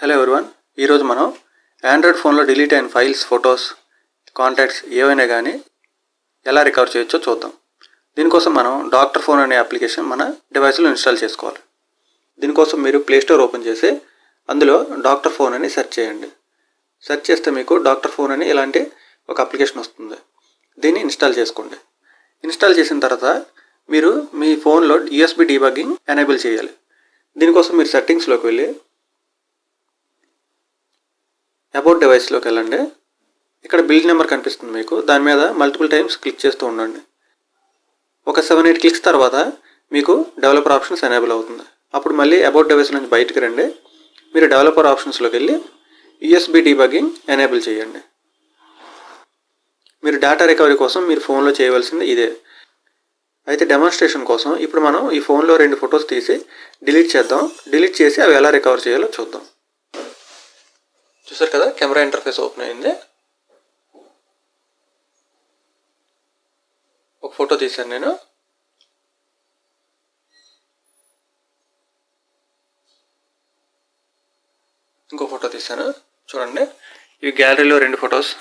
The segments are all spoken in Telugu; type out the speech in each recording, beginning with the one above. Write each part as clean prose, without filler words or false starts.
హలో ఎవరివన్, ఈరోజు మనం ఆండ్రాయిడ్ ఫోన్లో డిలీట్ అయిన ఫైల్స్, ఫొటోస్, కాంటాక్ట్స్ ఏవైనా కానీ ఎలా రికవర్ చేయొచ్చో చూద్దాం. దీనికోసం మనం డాక్టర్ ఫోన్ అనే అప్లికేషన్ మన డివైస్లో ఇన్స్టాల్ చేసుకోవాలి. దీనికోసం మీరు ప్లేస్టోర్ ఓపెన్ చేసి అందులో డాక్టర్ ఫోన్ అని సెర్చ్ చేయండి. సెర్చ్ చేస్తే మీకు డాక్టర్ ఫోన్ అని ఇలాంటి ఒక అప్లికేషన్ వస్తుంది. దీన్ని ఇన్స్టాల్ చేసుకోండి. ఇన్స్టాల్ చేసిన తర్వాత మీరు మీ ఫోన్లో USB డీబగ్గింగ్ ఎనేబుల్ చేయాలి. దీనికోసం మీరు సెట్టింగ్స్లోకి వెళ్ళి అబౌట్ డివైస్లోకి వెళ్ళండి. ఇక్కడ బిల్డ్ నెంబర్ కనిపిస్తుంది మీకు, దాని మీద మల్టిపుల్ టైమ్స్ క్లిక్ చేస్తూ ఉండండి. ఒక 7-8 క్లిక్స్ తర్వాత మీకు డెవలపర్ ఆప్షన్స్ ఎనేబుల్ అవుతుంది. అప్పుడు మళ్ళీ అబౌట్ డివైస్ నుంచి బయటకు రండి. మీరు డెవలపర్ ఆప్షన్స్లోకి వెళ్ళి USB డీబగ్గింగ్ ఎనేబుల్ చేయండి. మీరు డేటా రికవరీ కోసం మీరు ఫోన్లో చేయవలసింది ఇదే. అయితే డెమాన్స్ట్రేషన్ కోసం ఇప్పుడు మనం ఈ ఫోన్లో 2 ఫొటోస్ తీసి డిలీట్ చేద్దాం. డిలీట్ చేసి అవి ఎలా రికవర్ చేయాలో చూద్దాం. చూసారు కదా, కెమెరా ఇంటర్ఫేస్ ఓపెన్ అయింది. ఒక ఫోటో తీశాను నేను. ఇంకో ఫోటో తీశాను. చూడండి, ఇవి గ్యాలరీలో 2 ఫొటోస్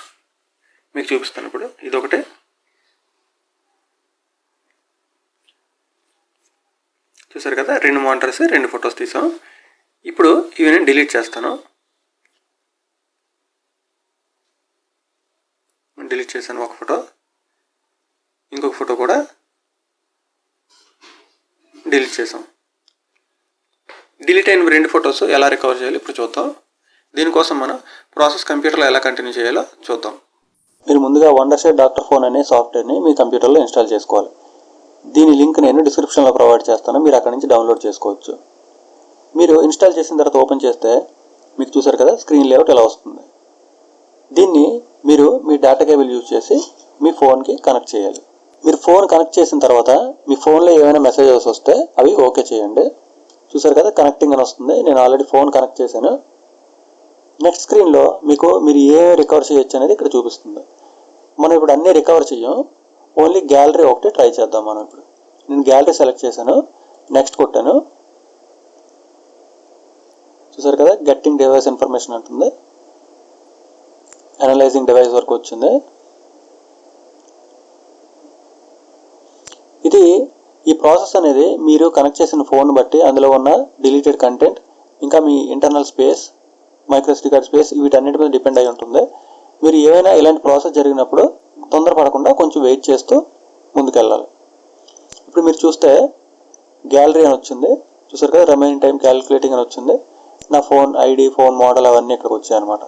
మీకు చూపిస్తాను. ఇప్పుడు ఇదొకటి, చూసారు కదా, 2 మానిటర్స్ 2 ఫొటోస్ తీసాం. ఇప్పుడు ఇవి నేను డిలీట్ చేస్తాను. డిలీట్ చేశాను ఒక ఫోటో, ఇంకొక ఫోటో కూడా డిలీట్ చేసాం. డిలీట్ అయిన 2 ఫొటోస్ ఎలా రికవర్ చేయాలి ఇప్పుడు చూద్దాం. దీనికోసం మనం ప్రాసెస్ కంప్యూటర్లో ఎలా కంటిన్యూ చేయాలో చూద్దాం. మీరు ముందుగా వండర్షేర్ డాక్టర్ ఫోన్ అనే సాఫ్ట్వేర్ని మీ కంప్యూటర్లో ఇన్స్టాల్ చేసుకోవాలి. దీని లింక్ నేను డిస్క్రిప్షన్లో ప్రొవైడ్ చేస్తాను, మీరు అక్కడి నుంచి డౌన్లోడ్ చేసుకోవచ్చు. మీరు ఇన్స్టాల్ చేసిన తర్వాత ఓపెన్ చేస్తే మీకు చూసారు కదా, స్క్రీన్ లేఅవుట్ ఎలా వస్తుంది. దీన్ని మీరు మీ డేటా కేబుల్ యూజ్ చేసి మీ ఫోన్కి కనెక్ట్ చేయాలి. మీరు ఫోన్ కనెక్ట్ చేసిన తర్వాత మీ ఫోన్లో ఏమైనా మెసేజెస్ వస్తే అవి ఓకే చేయండి. చూసారు కదా, కనెక్టింగ్ అని వస్తుంది. నేను ఆల్రెడీ ఫోన్ కనెక్ట్ చేశాను. నెక్స్ట్ స్క్రీన్లో మీరు ఏ రికవర్ చేయొచ్చు అనేది ఇక్కడ చూపిస్తుంది. మనం ఇప్పుడు అన్నీ రికవర్ చేయం, ఓన్లీ గ్యాలరీ ఒకటి ట్రై చేద్దాం. మనం ఇప్పుడు నేను గ్యాలరీ సెలెక్ట్ చేశాను, నెక్స్ట్ కొట్టాను. చూసారు కదా, గెట్టింగ్ డివైస్ ఇన్ఫర్మేషన్ అంటుంది. అనలైజింగ్ డివైస్ వరకు వచ్చింది. ఈ ప్రాసెస్ అనేది మీరు కనెక్ట్ చేసిన ఫోన్ బట్టి అందులో ఉన్న డిలీటెడ్ కంటెంట్, ఇంకా మీ internal space, micro SD card space, వీటన్నిటి మీద డిపెండ్ అయి ఉంటుంది. మీరు ఏమైనా ఇలాంటి ప్రాసెస్ జరిగినప్పుడు తొందరపడకుండా కొంచెం వెయిట్ చేస్తూ ముందుకెళ్ళాలి. ఇప్పుడు మీరు చూస్తే గ్యాలరీ అని వచ్చింది. చూసారు కదా, రిమైనింగ్ టైం క్యాలిక్యులేటింగ్ అని వచ్చింది. నా ఫోన్ ID, ఫోన్ మోడల్ అవన్నీ ఇక్కడికి వచ్చాయి అన్నమాట.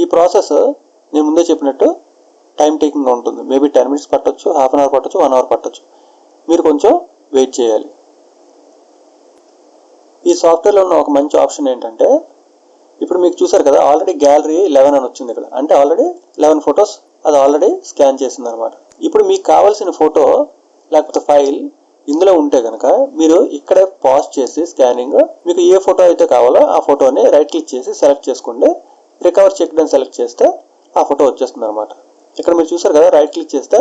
ఈ ప్రాసెస్ నేను ముందే చెప్పినట్టు టైం టేకింగ్ ఉంటుంది. మేబీ 10 minutes పట్టొచ్చు, హాఫ్ అన్ అవర్ పట్టొచ్చు, 1 hour పట్టొచ్చు. మీరు కొంచెం వెయిట్ చేయాలి. ఈ సాఫ్ట్వేర్లో ఉన్న ఒక మంచి ఆప్షన్ ఏంటంటే, ఇప్పుడు మీకు చూసారు కదా, ఆల్రెడీ గ్యాలరీ 11 అని వచ్చింది ఇక్కడ. అంటే ఆల్రెడీ 11 ఫొటోస్ అది ఆల్రెడీ స్కాన్ చేసింది అనమాట. ఇప్పుడు మీకు కావాల్సిన ఫోటో లేకపోతే ఫైల్ ఇందులో ఉంటే కనుక మీరు ఇక్కడే పాజ్ చేసి స్కానింగ్, మీకు ఏ ఫోటో అయితే కావాలో ఆ ఫోటోని రైట్ క్లిక్ చేసి సెలెక్ట్ చేసుకోండి. రికవర్ చెక్ అని సెలెక్ట్ చేస్తే ఆ ఫోటో వచ్చేస్తుంది అనమాట. ఇక్కడ మీరు చూసారు కదా, రైట్ క్లిక్ చేస్తే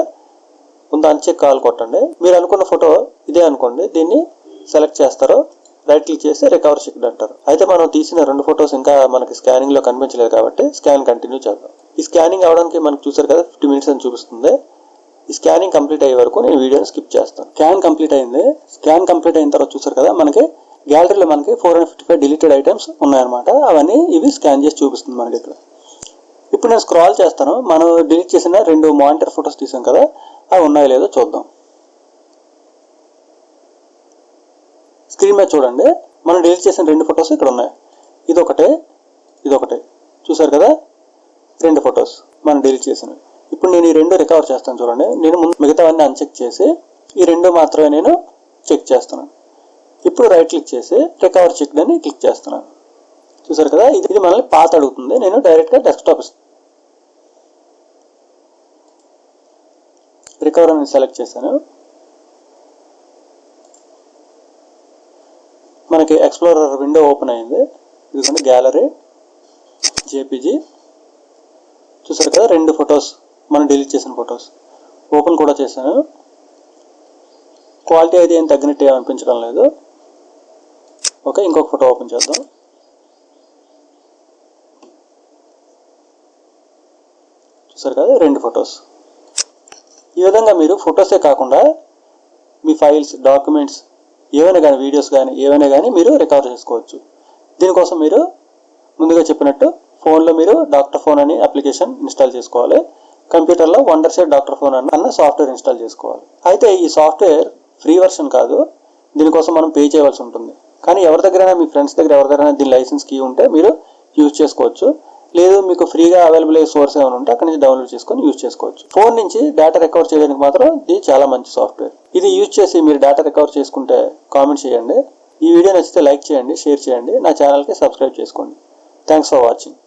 ముందు అన్చెక్ కాల్ కొట్టండి. మీరు అనుకున్న ఫోటో ఇదే అనుకోండి, దీన్ని సెలెక్ట్ చేస్తారు, రైట్ క్లిక్ చేసి రికవర్ చెక్ అంటారు. అయితే మనం తీసిన 2 ఫొటోస్ ఇంకా మనకి స్కానింగ్లో కనిపించలేదు కాబట్టి స్కాన్ కంటిన్యూ చేద్దాం. ఈ స్కానింగ్ అవడానికి మనకు చూసారు కదా 50 minutes అని చూపిస్తుంది. ఈ స్కానింగ్ కంప్లీట్ అయ్యే వరకు నేను వీడియోని స్కిప్ చేస్తాను. స్కాన్ కంప్లీట్ అయింది. స్కాన్ కంప్లీట్ అయిన తర్వాత చూసారు కదా, మనకి గ్యాలరీలో మనకి 455 డిలీటెడ్ ఐటమ్స్ ఉన్నాయన్నమాట. అవన్నీ ఇవి స్కాన్ చేసి చూపిస్తుంది మనకి ఇక్కడ. ఇప్పుడు నేను స్క్రాల్ చేస్తాను. మనం డిలీట్ చేసిన 2 మానిటర్ ఫొటోస్ తీసాం కదా, అవి ఉన్నాయో లేదో చూద్దాం. స్క్రీన్ మీద చూడండి, మనం డిలీట్ చేసిన 2 ఫొటోస్ ఇక్కడ ఉన్నాయి. ఇదొకటే, ఇదొకటే. చూసారు కదా, 2 ఫొటోస్ మనం డిలీట్ చేసినవి. ఇప్పుడు నేను ఈ 2 రికవర్ చేస్తాను. చూడండి, నేను ముందు మిగతావన్నీ అన్చెక్ చేసి ఈ 2 మాత్రమే నేను చెక్ చేస్తున్నాను. ఇప్పుడు రైట్ క్లిక్ చేసి రికవర్ చెక్ అని క్లిక్ చేస్తున్నాను. చూసారు కదా, ఇది మనల్ని పాత్ అడుగుతుంది. నేను డైరెక్ట్గా డెస్క్టాప్ రికవర్ అని సెలెక్ట్ చేశాను. మనకి ఎక్స్ప్లోరర్ విండో ఓపెన్ అయింది. ఇదిగోండి గ్యాలరీ, JPG. చూసారు కదా, 2 ఫొటోస్ మనం డిలీట్ చేసిన ఫొటోస్ ఓపెన్ కూడా చేశాను. క్వాలిటీ అయితే ఏం తగ్గినట్టు అనిపించడం లేదు. ఓకే, ఇంకొక ఫోటో ఓపెన్ చేద్దాం. చూసారు కదా 2 ఫొటోస్. ఈ విధంగా మీరు ఫొటోసే కాకుండా మీ ఫైల్స్, డాక్యుమెంట్స్ ఏవైనా కానీ, వీడియోస్ కానీ ఏవైనా కానీ మీరు రికవర్ చేసుకోవచ్చు. దీనికోసం మీరు ముందుగా చెప్పినట్టు ఫోన్లో మీరు డాక్టర్ ఫోన్ అని అప్లికేషన్ ఇన్స్టాల్ చేసుకోవాలి. కంప్యూటర్లో వండర్షేర్ డాక్టర్ ఫోన్ అన్న సాఫ్ట్వేర్ ఇన్స్టాల్ చేసుకోవాలి. అయితే ఈ సాఫ్ట్వేర్ ఫ్రీ వర్షన్ కాదు, దీనికోసం మనం పే చేయవలసి ఉంటుంది. కానీ ఎవరి దగ్గరైనా, మీ ఫ్రెండ్స్ దగ్గర ఎవరి దగ్గరైనా దీని లైసెన్స్ కీ ఉంటే మీరు యూజ్ చేసుకోవచ్చు. లేదు మీకు ఫ్రీగా అవైలబుల్ అయ్యే సోర్స్ ఏమైనా ఉంటే అక్కడి నుంచి డౌన్లోడ్ చేసుకొని యూజ్ చేసుకోవచ్చు. ఫోన్ నుంచి డేటా రికవర్ చేయడానికి మాత్రం ఇది చాలా మంచి సాఫ్ట్వేర్. ఇది యూజ్ చేసి మీరు డేటా రికవర్ చేసుకుంటే కామెంట్ చేయండి. ఈ వీడియో నచ్చితే లైక్ చేయండి, షేర్ చేయండి, నా ఛానల్కి సబ్స్క్రైబ్ చేసుకోండి. Thanks for watching.